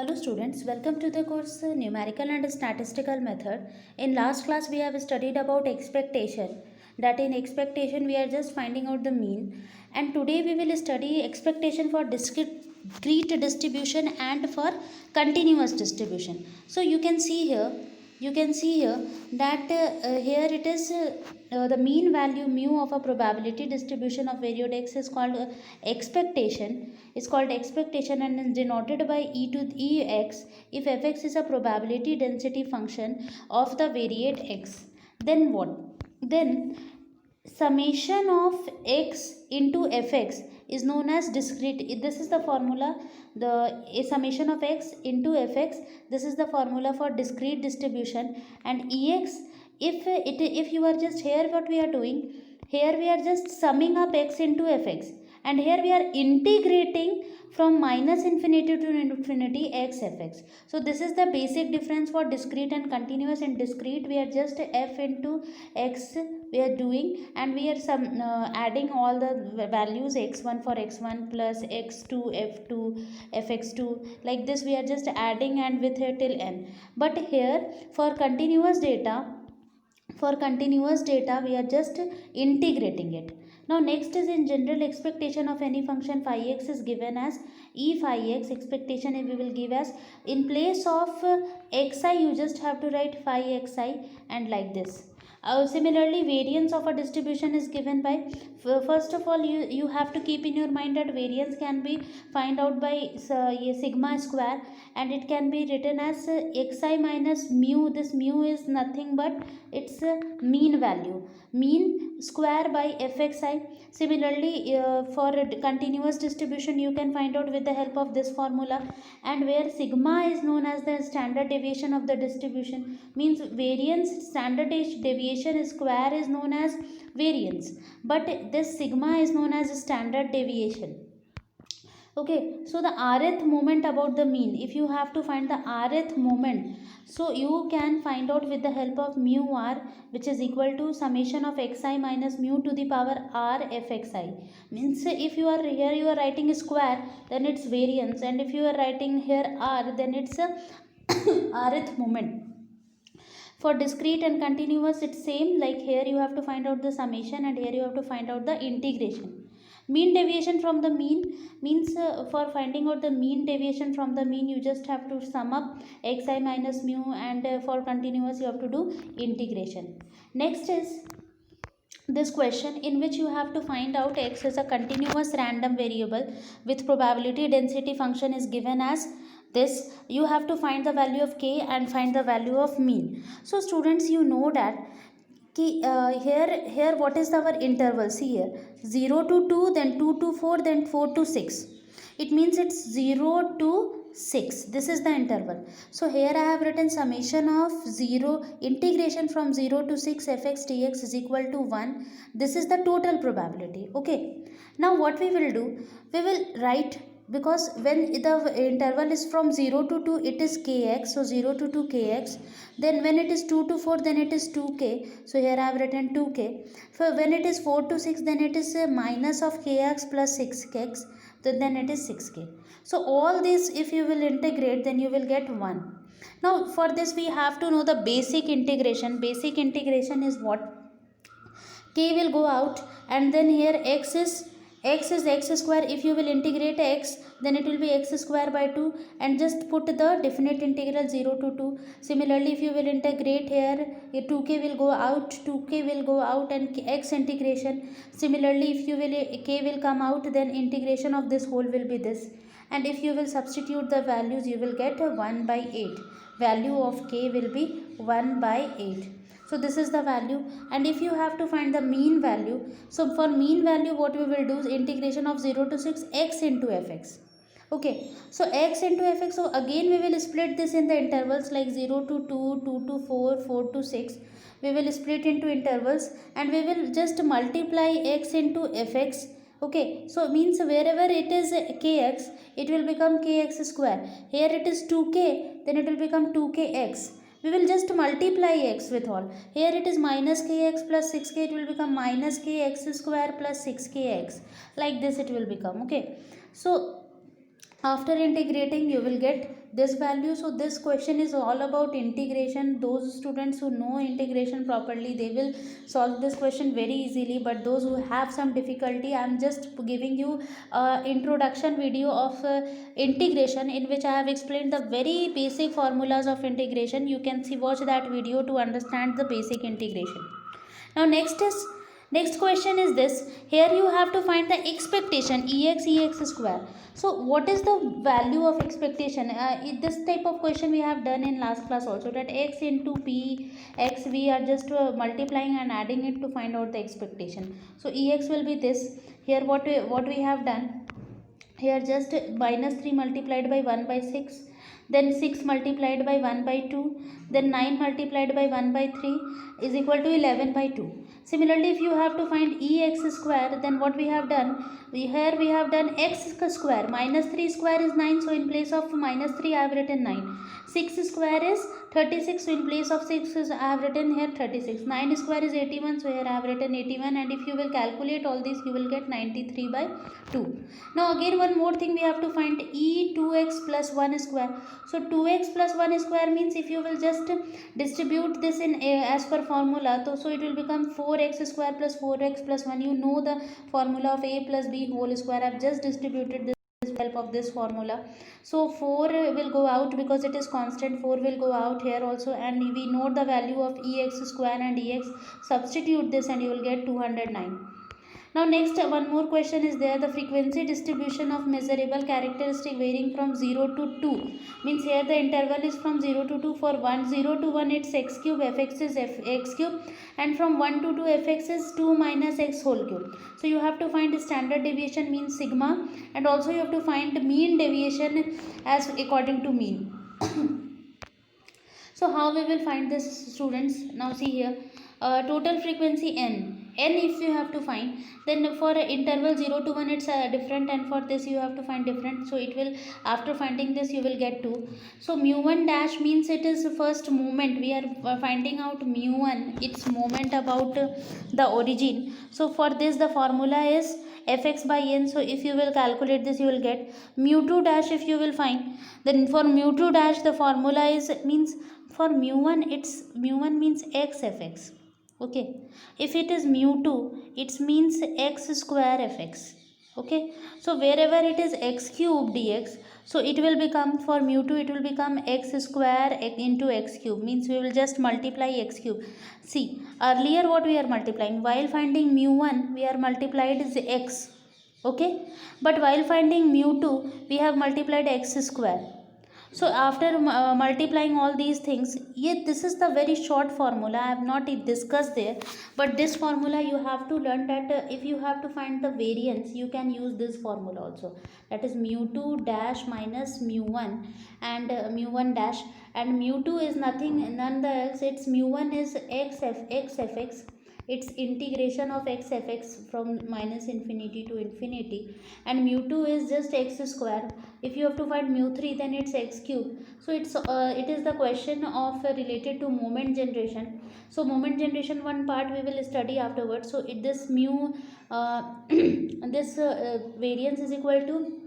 Hello students, welcome to the course Numerical and Statistical Method. In last class we have studied about expectation. That in expectation we are just finding out the mean, and today we will study expectation for discrete distribution and for continuous distribution. So you can see here that here it is the mean value mu of a probability distribution of variable x is called expectation. Is called expectation and is denoted by e to the ex if fx is a probability density function of the variate x. Then what? Then summation of x into fx is known as discrete. This is the formula. The a summation of x into fx, this is the formula for discrete distribution. And ex, if you are just here, what we are doing here, we are just summing up x into fx, and here we are integrating from minus infinity to infinity x fx. So this is the basic difference for discrete and continuous. In discrete we are just f into x we are doing, and we are adding all the values x1 for x1 plus x2 f2 fx2, like this we are just adding and with here till n. But here for continuous data, we are just integrating it. Now next is in general expectation of any function phi x is given as e phi x. Expectation we will give as, in place of xi you just have to write phi xi, and like this. Similarly, variance of a distribution is given by, first of all you have to keep in your mind that variance can be find out by sigma square, and it can be written as xi minus mu. This mu is nothing but its mean value, mean square by fxi. Similarly, for a continuous distribution you can find out with the help of this formula, and where sigma is known as the standard deviation of the distribution, means variance standard deviation square is known as variance, but this sigma is known as standard deviation. Okay, so the rth moment about the mean, if you have to find the rth moment, so you can find out with the help of mu r, which is equal to summation of xi minus mu to the power r fxi. Means if you are here you are writing square, then it's variance, and if you are writing here r, then it's a rth moment. For discrete and continuous it's same, like here you have to find out the summation, and here you have to find out the integration. Mean deviation from the mean means, for finding out the mean deviation from the mean you just have to sum up xi minus mu, and for continuous you have to do integration. Next is this question in which you have to find out x is a continuous random variable with probability density function is given as this. You have to find the value of k and find the value of mean. So students, you know that here what is our interval? See here, 0 to 2, then 2 to 4, then 4 to 6. It means it's 0 to 6. This is the interval. So here I have written summation of 0 integration from 0 to 6 fx dx is equal to 1. This is the total probability. Okay, now what we will do, we will write, because when the interval is from 0 to 2 it is kx, so 0 to 2 kx. Then when it is 2 to 4 then it is 2k, so here I have written 2k. For when it is 4 to 6 then it is a minus of kx plus 6x, then it is 6k. So all this if you will integrate, then you will get 1. Now for this we have to know the basic integration. Basic integration is what? K will go out, and then here x is x square. If you will integrate x, then it will be x square by 2, and just put the definite integral 0 to 2. Similarly, if you will integrate here, 2k will go out, and x integration. Similarly, if you will k will come out, then integration of this whole will be this. And if you will substitute the values, you will get 1 by 8. Value of k will be 1 by 8. So this is the value. And if you have to find the mean value, so for mean value what we will do is integration of 0 to 6 x into fx. Okay, so x into fx, so again we will split this in the intervals like 0 to 2, 2 to 4, 4 to 6. We will split into intervals, and we will just multiply x into fx. Okay, so means wherever it is kx, it will become kx square. Here it is 2k, then it will become 2kx. We will just multiply x with all. Here it is minus kx plus 6k, it will become minus kx square plus 6kx. Like this it will become. Okay, so After integrating you will get this value. So this question is all about integration. Those students who know integration properly, they will solve this question very easily, but those who have some difficulty, I am just giving you introduction video of integration, in which I have explained the very basic formulas of integration. You can see, watch that video to understand the basic integration. Now next question is this. Here you have to find the expectation ex square. So what is the value of expectation? This type of question we have done in last class also, that x into p x, we are just multiplying and adding it to find out the expectation. So ex will be this. Here what we have done, here just minus 3 multiplied by 1 by 6, then 6 multiplied by 1 by 2, then 9 multiplied by 1 by 3 is equal to 11 by 2. Similarly, if you have to find ex square, then what we have done, here we have done x square, minus 3 square is 9, so in place of minus 3 I have written 9. 6 square is 36, so in place of 6 is I have written here 36. 9 square is 81, so here I have written 81, and if you will calculate all these, you will get 93 by 2. Now again one more thing, we have to find e2x plus 1 square. So 2x plus 1 square means, if you will just distribute this in as per formula, so it will become 4x square plus 4x plus 1. You know the formula of a plus b whole square. I have just distributed this with help of this formula. So 4 will go out because it is constant, 4 will go out here also, and we know the value of ex square and ex. Substitute this and you will get 209. Now next one more question is there. The frequency distribution of measurable characteristic varying from 0 to 2, means here the interval is from 0 to 2. For 0 to 1 it's x cube, fx is x cube, and from 1 to 2 fx is 2 minus x whole cube. So you have to find standard deviation, means sigma, and also you have to find mean deviation as according to mean. So how we will find this, students? Now see here, total frequency n if you have to find, then for interval 0 to 1 it's different, and for this you have to find different. So it will, after finding this you will get 2. So mu1 dash means it is first moment. We are finding out mu1, its moment about the origin. So for this the formula is fx by n. So if you will calculate this, you will get mu2 dash. If you will find, then for mu2 dash the formula is, means for mu1 it's, mu1 means x fx. Okay, if it is mu2, it means x square fx. Okay, so wherever it is x cube dx, so it will become, for mu2 it will become x square into x cube, means we will just multiply x cube. See, earlier what we are multiplying, while finding mu1 we are multiplied is x. Okay, but while finding mu2 we have multiplied x square. So after multiplying all these things, yet this is the very short formula. I have not discussed there, but this formula you have to learn, that if you have to find the variance, you can use this formula also. That is mu2 dash minus mu1 and mu1 dash, and mu2 is nothing, none else. It's mu1 is x fx. It's integration of x fx from minus infinity to infinity, and mu2 is just x square. If you have to find mu3, then it's x cube. So it is the question of related to moment generation. So moment generation one part we will study afterwards. So this mu this variance is equal to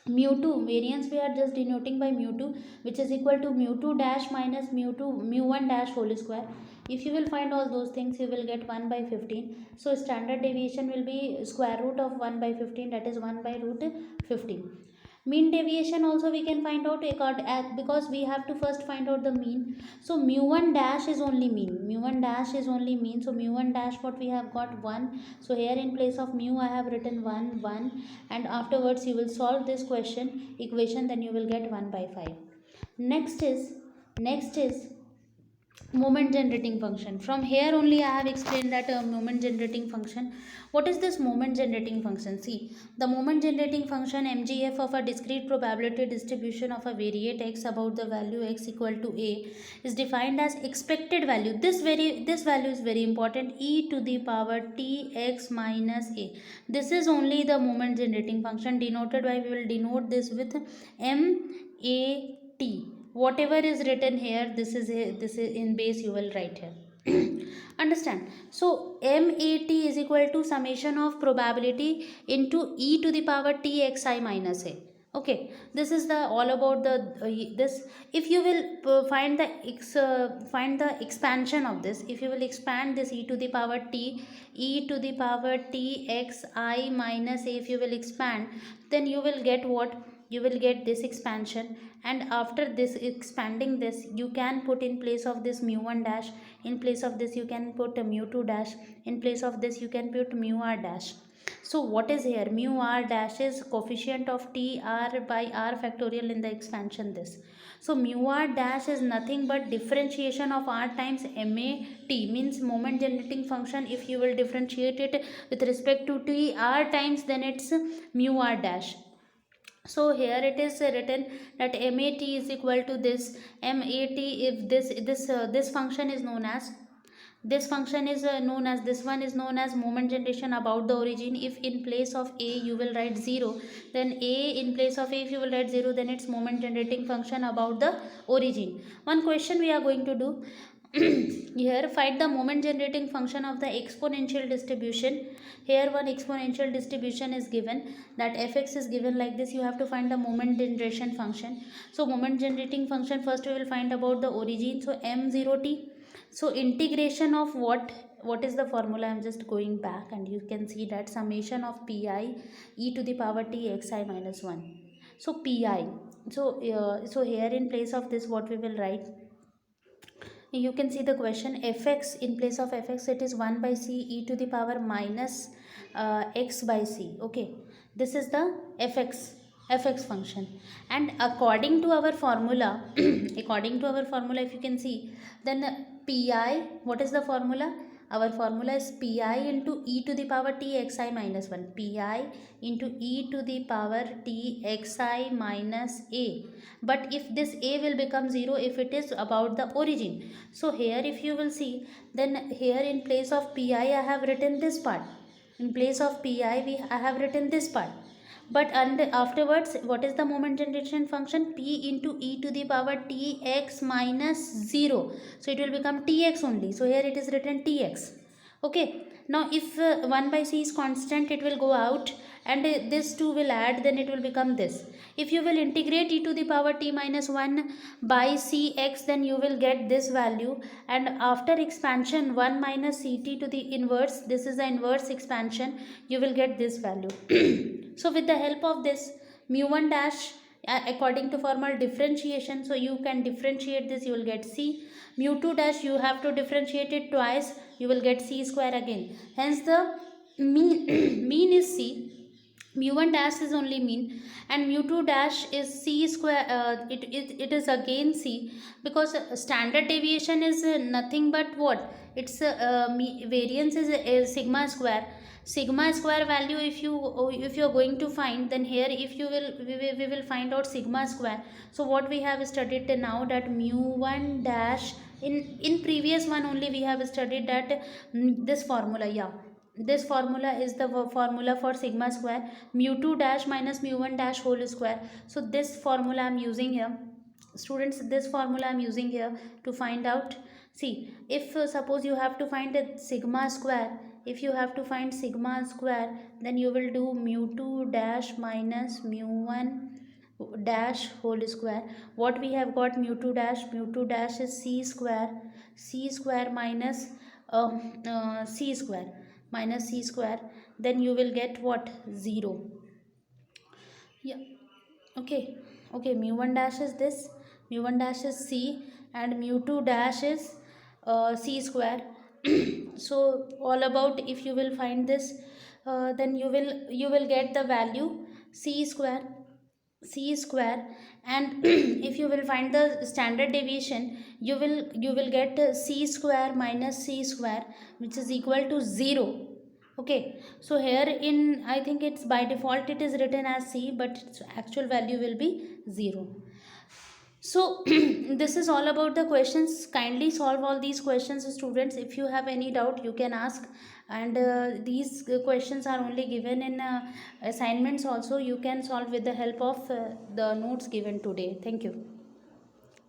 mu2, variance we are just denoting by mu2, which is equal to mu2 dash minus mu1 dash whole square. If you will find all those things, you will get 1 by 15. So standard deviation will be square root of 1 by 15, that is 1 by root 15. Mean deviation also we can find out because we have to first find out the mean. So mu1 dash is only mean, mu1 dash is only mean. So mu1 dash, what we have got, 1. So here in place of mu I have written 1, and afterwards you will solve this equation, then you will get 1 by 5. Next is moment generating function. From here only I have explained that moment generating function. What is this moment generating function? See, the moment generating function MGF of a discrete probability distribution of a variate x about the value x equal to a is defined as expected value. This value is very important, e to the power t x minus a. This is only the moment generating function, denoted by, we will denote this with MAT. Whatever is written here, this is in base you will write here. Understand? So MAT is equal to summation of probability into e to the power t xi minus a. Okay, this is the all about the this. If you will find the expansion of this, if you will expand this e to the power t, e to the power t x I minus a, if you will expand, then you will get what? You will get this expansion, and after this expanding this, you can put in place of this mu 1 dash, in place of this you can put a mu 2 dash, in place of this you can put mu r dash. So what is here? Mu r dash is coefficient of t r by r factorial in the expansion this. So mu r dash is nothing but differentiation of r times ma t, means moment generating function. If you will differentiate it with respect to t r times, then it's mu r dash. So here it is written that mat is equal to this mat, if this function is known as, this function is known as, this one is known as moment generation about the origin. If in place of a you will write 0, then a in place of a if you will write 0, then it's moment generating function about the origin. One question we are going to do here, find the moment generating function of the exponential distribution. Here one exponential distribution is given, that fx is given like this. You have to find the moment generation function. So moment generating function, first we will find about the origin. So m0t. So integration of what is the formula? I'm just going back, and you can see that summation of pi e to the power t xi minus 1. So pi, so here in place of this what we will write, you can see the question, fx, in place of fx it is 1 by c e to the power minus x by c. Okay, this is the fx function, and according to our formula according to our formula, if you can see, then pi, what is the formula? Our formula is pi into e to the power t xi minus 1, pi into e to the power t xi minus a. But if this a will become 0 if it is about the origin. So here if you will see, then here in place of pi I have written this part, in place of pi I have written this part. But afterwards, what is the moment generation function? P into e to the power t x minus 0. So it will become tx only. So here it is written tx. Okay. Now if 1 by c is constant, it will go out, and this 2 will add, then it will become this. If you will integrate e to the power t minus 1 by cx, then you will get this value, and after expansion 1 minus ct to the inverse, this is the inverse expansion, you will get this value. So with the help of this mu 1 dash, according to formal differentiation, so you can differentiate this, you will get c. Mu 2 dash, you have to differentiate it twice, you will get c square again. Hence the mean is c, mu 1 dash is only mean, and mu 2 dash is c square, it is again c, because standard deviation is nothing but what? It's variance is sigma square. Sigma square value, if you are going to find, then here if you will we will find out sigma square. So what we have studied till now, that mu 1 dash, in previous one only we have studied that this formula, yeah, this formula is the formula for sigma square, mu 2 dash minus mu 1 dash whole square. So this formula I'm using here, students, this formula I'm using here to find out. See, if suppose you have to find a sigma square, if you have to find sigma square, then you will do mu 2 dash minus mu 1 dash whole square. What we have got? Mu 2 dash is c square minus c square, minus c square, then you will get what? 0. Yeah. Okay, mu 1 dash is this, mu 1 dash is c, and mu 2 dash is c square. So all about, if you will find this, then you will get the value c square, and if you will find the standard deviation, you will get c square minus c square, which is equal to 0. Okay, so here in, I think it's by default it is written as c, but its actual value will be 0. So this is all about the questions. Kindly solve all these questions, students. If you have any doubt, you can ask, and these questions are only given in assignments also. You can solve with the help of the notes given today. Thank you.